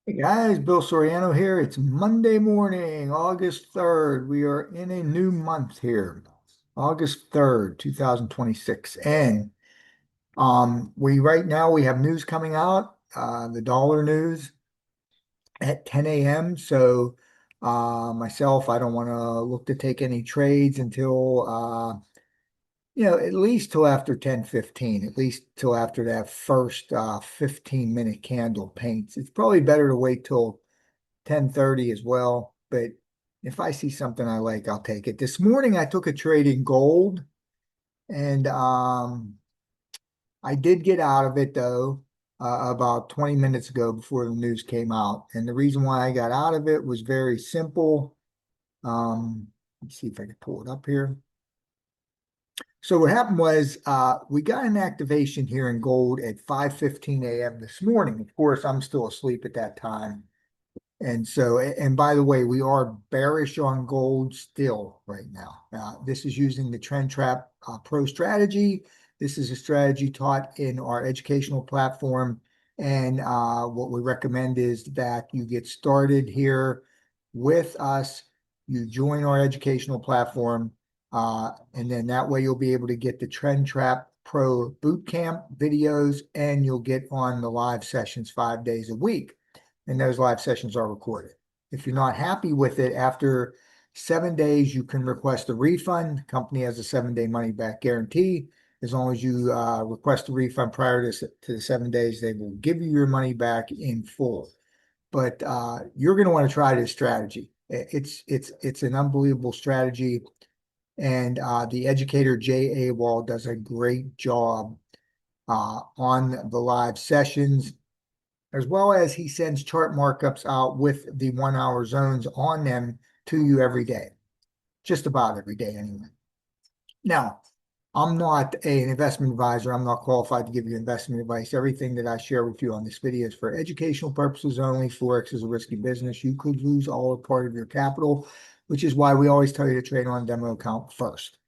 Hey guys, Bill Soriano here. It's Monday morning, August 3rd. We are in a new month here, August 3rd, 2026. And we right now we have news coming out, the dollar news at 10 a.m. So myself, I don't want to look to take any trades until at least till after 10:15, at least till after that first 15-minute candle paints. It's probably better to wait till 10:30 as well. But if I see something I like, I'll take it. This morning I took a trade in gold and I did get out of it though about 20 minutes ago before the news came out. And the reason why I got out of it was very simple. Let's see if I can pull it up here. So what happened was we got an activation here in gold at 5:15 a.m. this morning. Of course, I'm still asleep at that time. And so, and by the way, we are bearish on gold still right now. This is using the Trend Trap Pro strategy. This is a strategy taught in our educational platform. And what we recommend is that you get started here with us. You join our educational platform. And then that way you'll be able to get the Trend Trap Pro Bootcamp videos and you'll get on the live sessions 5 days a week, and those live sessions are recorded. If you're not happy with it, after 7 days, you can request a refund. The company has a 7-day money back guarantee. As long as you request a refund prior to the 7 days, they will give you your money back in full. But you're going to want to try this strategy. It's an unbelievable strategy, and the educator Jay Awal does a great job on the live sessions, as well as he sends chart markups out with the 1 hour zones on them to you every day, just about every day anyway. Now, I'm not an investment advisor. I'm not qualified to give you investment advice. Everything that I share with you on this video is for educational purposes only. Forex is a risky business. You could lose all or part of your capital, which is why we always tell you to trade on a demo account first,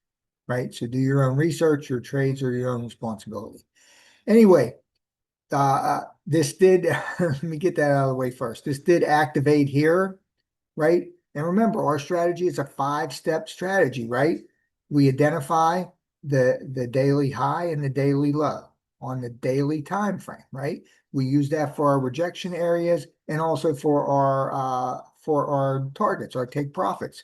right? So do your own research. Your trades are your own responsibility. Anyway, this did, let me get that out of the way first. This did activate here, right? And remember, our strategy is a 5-step strategy, right? We identify the daily high and the daily low on the daily time frame, right? We use that for our rejection areas and also for our targets, our take profits.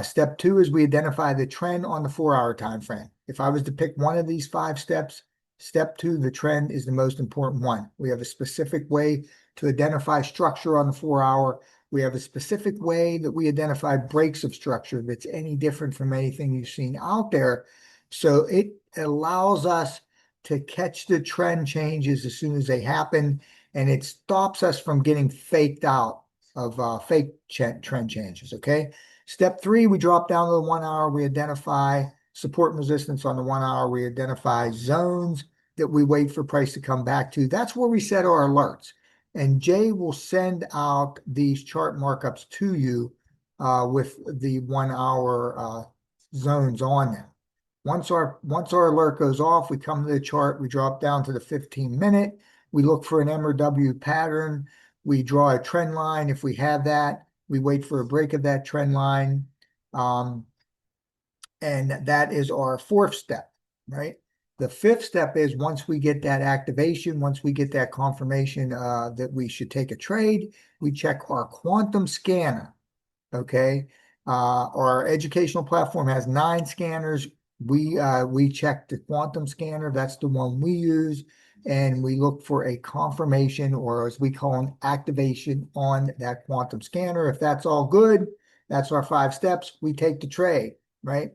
Step 2 is we identify the trend on the 4-hour time frame. If I was to pick one of these 5 steps, step 2, the trend is the most important one. We have a specific way to identify structure on the 4-hour. We have a specific way that we identify breaks of structure that's any different from anything you've seen out there. So it allows us to catch the trend changes as soon as they happen, and it stops us from getting faked out of fake trend changes, okay? Step 3, we drop down to the 1 hour. We identify support and resistance on the 1 hour. We identify zones that we wait for price to come back to. That's where we set our alerts. And Jay will send out these chart markups to you with the 1 hour zones on them. Once our alert goes off, we come to the chart. We drop down to the 15-minute. We look for an M or W pattern. We draw a trend line if we have that. We wait for a break of that trend line. And that is our 4th step, right? The 5th step is once we get that activation, once we get that confirmation that we should take a trade, we check our quantum scanner, okay? Our educational platform has 9 scanners. We check the quantum scanner. That's the one we use. And we look for a confirmation, or as we call an activation, on that quantum scanner. If that's all good, that's our 5 steps. We take the trade, right?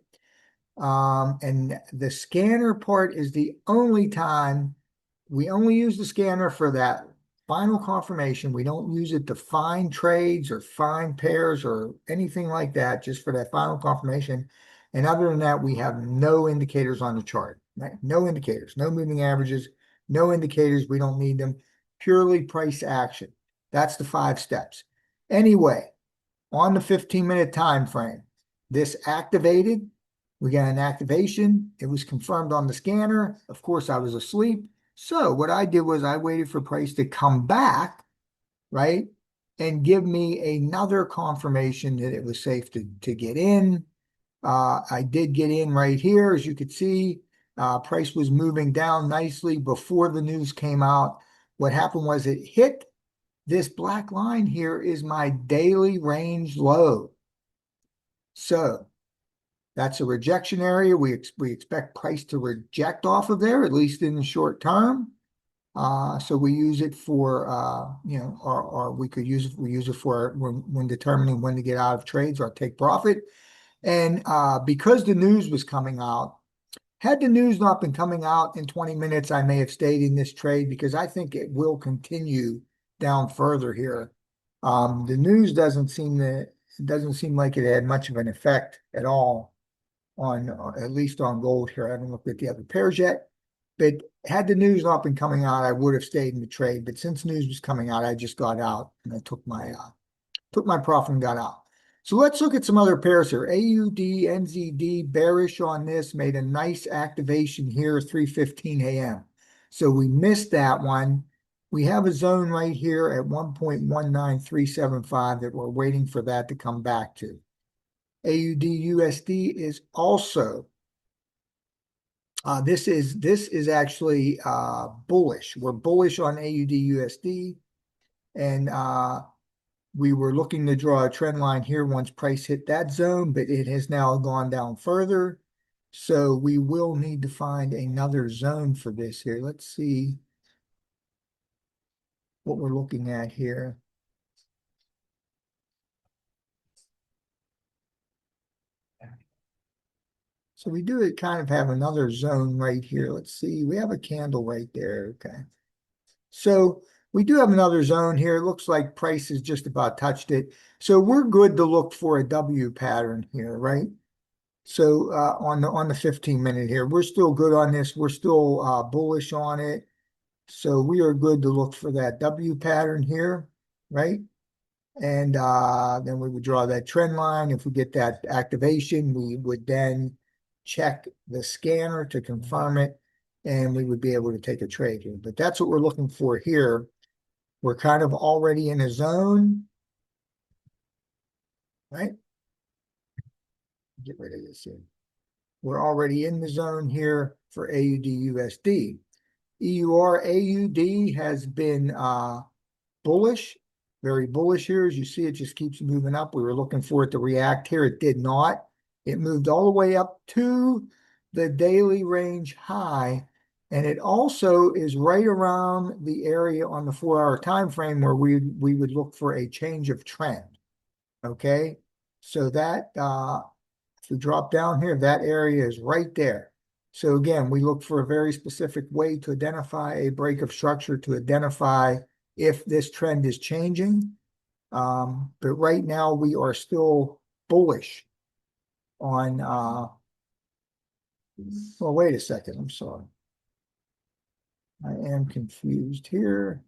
And the scanner part is the only time we only use the scanner for that final confirmation. We don't use it to find trades or find pairs or anything like that, just for that final confirmation. And other than that, we have no indicators on the chart, right? No indicators, no moving averages, no indicators. We don't need them. Purely price action. That's the 5 steps. Anyway, on the 15-minute time frame, this activated. We got an activation. It was confirmed on the scanner. Of course, I was asleep. So what I did was I waited for price to come back right? And give me another confirmation that it was safe to get in. I did get in right here, as you could see. Price was moving down nicely before the news came out. What happened was it hit this black line here is my daily range low. So that's a rejection area. We expect price to reject off of there, at least in the short term. So we use it for, or we use it for when determining when to get out of trades or take profit. And because the news was coming out, had the news not been coming out in 20 minutes, I may have stayed in this trade because I think it will continue down further here. The news doesn't seem like it had much of an effect at all on at least on gold here. I haven't looked at the other pairs yet, but had the news not been coming out, I would have stayed in the trade. But since news was coming out, I just got out and I took my profit and got out. So let's look at some other pairs here. AUD, NZD, bearish on this, made a nice activation here, 3:15 a.m. So we missed that one. We have a zone right here at 1.19375 that we're waiting for that to come back to. AUD USD is also this is actually bullish. We're bullish on AUD USD, and we were looking to draw a trend line here once price hit that zone, but it has now gone down further. So we will need to find another zone for this here. Let's see what we're looking at here. So we do kind of have another zone right here. Let's see. We have a candle right there. Okay. So we do have another zone here. It looks like price has just about touched it. So we're good to look for a W pattern here, right? So on the 15-minute here, we're still good on this. We're still bullish on it. So we are good to look for that W pattern here, right? And then we would draw that trend line. If we get that activation, we would then check the scanner to confirm it, and we would be able to take a trade here. But that's what we're looking for here. We're kind of already in a zone, right? Get rid of this here. We're already in the zone here for AUD USD. EURAUD has been bullish, very bullish here. As you see, it just keeps moving up. We were looking for it to react here. It did not. It moved all the way up to the daily range high. And it also is right around the area on the 4-hour time frame where we would look for a change of trend. Okay. So that if we drop down here, that area is right there. So again, we look for a very specific way to identify a break of structure, to identify if this trend is changing. But right now we are still bullish on, well, wait a second. I'm sorry. I am confused here.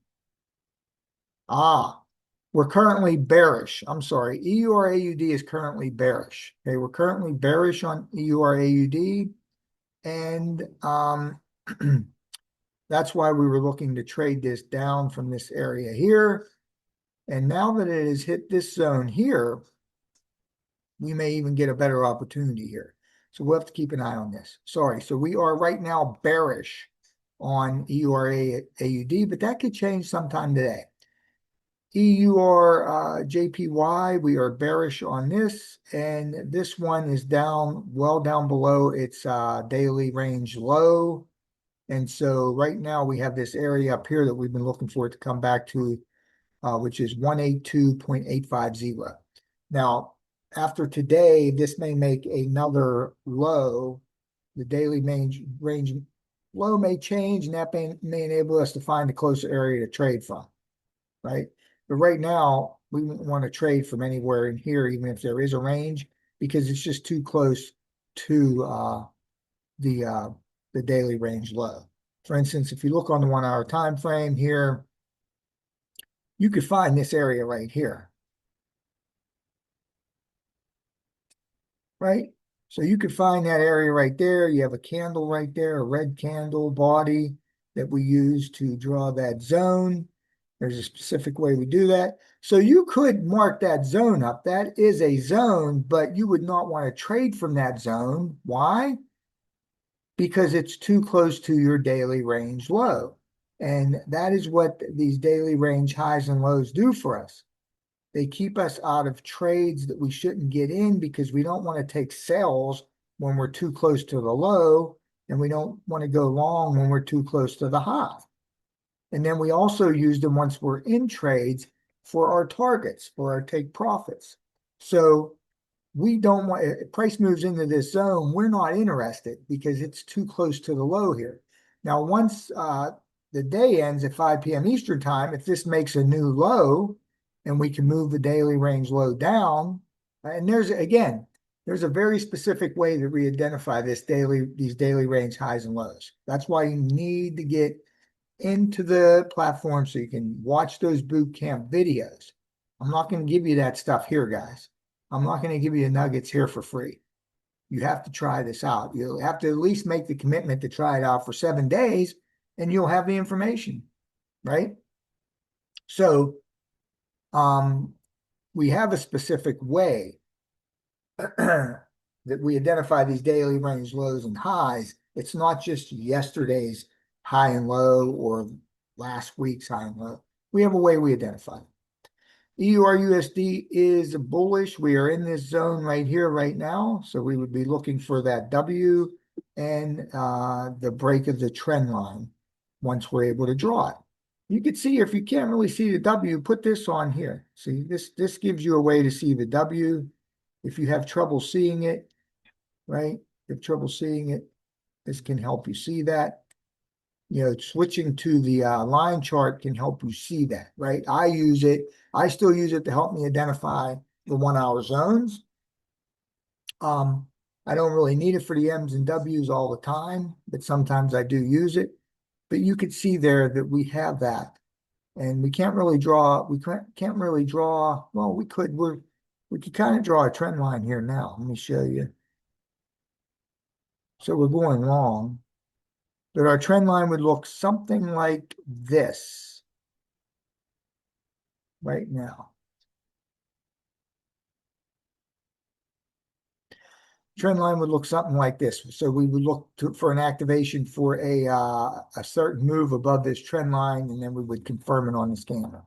We're currently bearish. I'm sorry. EURAUD is currently bearish. Okay, we're currently bearish on EURAUD. And that's why we were looking to trade this down from this area here. And now that it has hit this zone here, we may even get a better opportunity here. So we'll have to keep an eye on this. Sorry. So we are right now bearish on EURAUD, but that could change sometime today. EURJPY, we are bearish on this, and this one is down, well down below its daily range low. And so right now we have this area up here that we've been looking for it to come back to, which is 182.850. Now, after today, this may make another low. The daily range low may change, and that may enable us to find a closer area to trade from, right? But right now, we wouldn't want to trade from anywhere in here, even if there is a range, because it's just too close to the daily range low. For instance, if you look on the 1-hour time frame here, you could find this area right here, right? So you could find that area right there. You have a candle right there, a red candle body that we use to draw that zone. There's a specific way we do that. So you could mark that zone up. That is a zone, but you would not want to trade from that zone. Why? Because it's too close to your daily range low. And that is what these daily range highs and lows do for us. They keep us out of trades that we shouldn't get in because we don't want to take sells when we're too close to the low, and we don't want to go long when we're too close to the high. And then we also use them once we're in trades for our targets, for our take profits. So we don't want, if price moves into this zone, we're not interested because it's too close to the low here. Now, once the day ends at 5 p.m. Eastern time, if this makes a new low and we can move the daily range low down, and there's a very specific way that we identify these daily range highs and lows. That's why you need to get into the platform so you can watch those boot camp videos. I'm not going to give you that stuff here, guys. I'm not going to give you the nuggets here for free. You have to try this out. You'll have to at least make the commitment to try it out for 7 days, and you'll have the information, right? So we have a specific way that we identify these daily range lows and highs. It's not just yesterday's high and low or last week's high and low. We have a way we identify it. EURUSD is bullish. We are in this zone right here, right now. So we would be looking for that W and the break of the trend line once we're able to draw it. You can see, if you can't really see the W, put this on here. See, this gives you a way to see the W. If you have trouble seeing it, right? If you have trouble seeing it, this can help you see that. You know, switching to the line chart can help you see that, right? I use it. I still use it to help me identify the 1 hour zones. I don't really need it for the M's and W's all the time, but sometimes I do use it. But you can see there that we have that. And we can't really draw, well, we could kind of draw a trend line here now. Let me show you. So we're going long. But our trend line would look something like this right now. Trend line would look something like this. So we would look for an activation for a certain move above this trend line, and then we would confirm it on the scanner.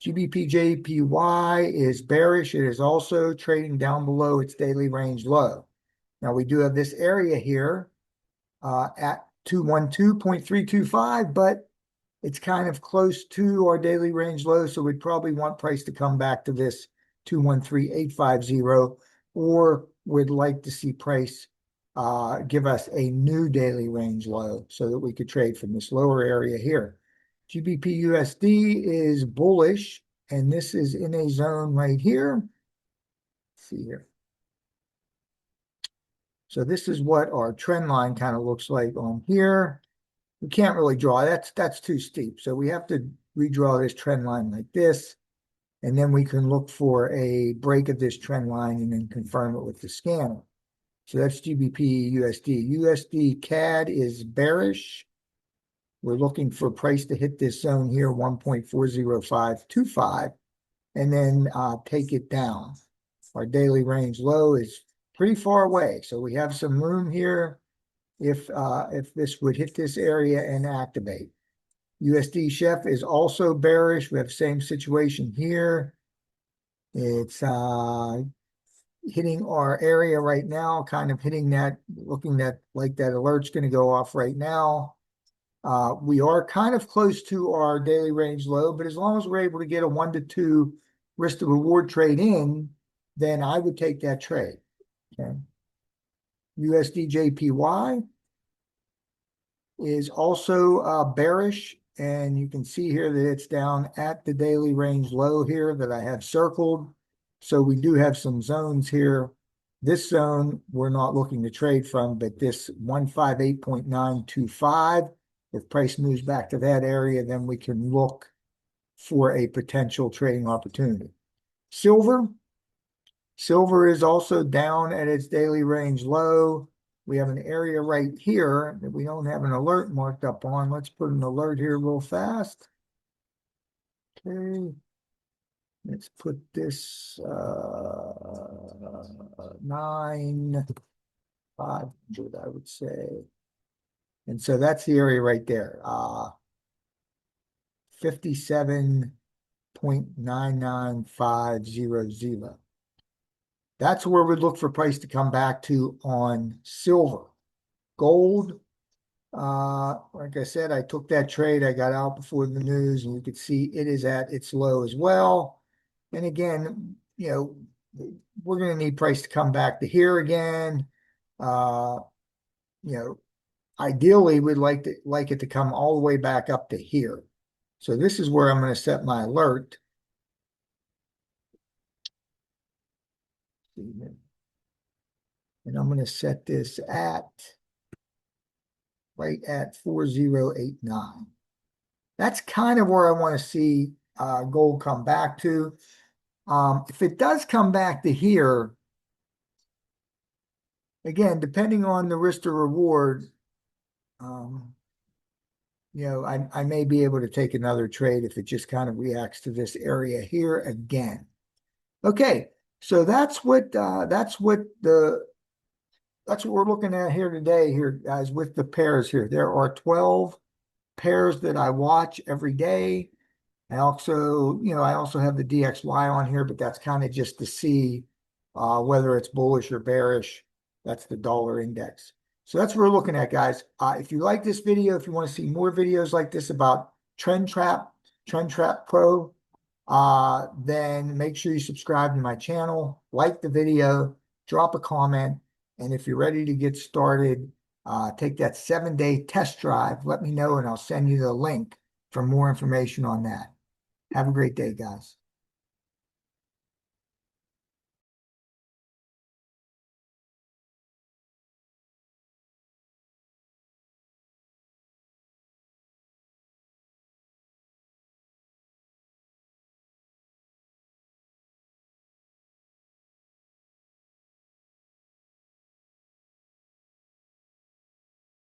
GBPJPY is bearish. It is also trading down below its daily range low. Now we do have this area here at 212.325, but it's kind of close to our daily range low, so we'd probably want price to come back to this 213.850, or we'd like to see price give us a new daily range low so that we could trade from this lower area here. GBPUSD is bullish, and this is in a zone right here. Let's see here. So this is what our trend line kind of looks like on here. We can't really draw. That's too steep. So we have to redraw this trend line like this, and then we can look for a break of this trend line and then confirm it with the scanner. So that's GBP USD. USD CAD is bearish. We're looking for price to hit this zone here, 1.40525, and then take it down. Our daily range low is pretty far away, so we have some room here if this would hit this area and activate. USDCHF is also bearish. We have the same situation here. It's hitting our area right now, kind of hitting that, looking like that alert's going to go off right now. We are kind of close to our daily range low, but as long as we're able to get a 1 to 2 risk to reward trade in, then I would take that trade. Okay. USDJPY is also bearish, and you can see here that it's down at the daily range low here that I have circled. So we do have some zones here. This zone we're not looking to trade from, but this 158.925, if price moves back to that area, then we can look for a potential trading opportunity. Silver is also down at its daily range low. We have an area right here that we don't have an alert marked up on. Let's put an alert here real fast. Okay. Let's put this 9,500, I would say. And so that's the area right there. 57.99500. That's where we look for price to come back to on silver. Gold, like I said, I took that trade. I got out before the news, and you could see it is at its low as well. And again, we're going to need price to come back to here again. Uh, you know, Ideally, we'd like it to come all the way back up to here. So this is where I'm going to set my alert. And I'm going to set this at right at 4089. That's kind of where I want to see gold come back to. If it does come back to here, again, depending on the risk to reward, I may be able to take another trade if it just kind of reacts to this area here again. Okay, so that's what we're looking at here today, here guys, with the pairs here. There are 12 pairs that I watch every day. I also have the DXY on here, but that's kind of just to see whether it's bullish or bearish. That's the dollar index. So that's what we're looking at, guys. If you like this video, if you want to see more videos like this about Trend Trap Pro, then make sure you subscribe to my channel, like the video, drop a comment, and if you're ready to get started, take that 7-day test drive. Let me know, and I'll send you the link for more information on that. Have a great day, guys.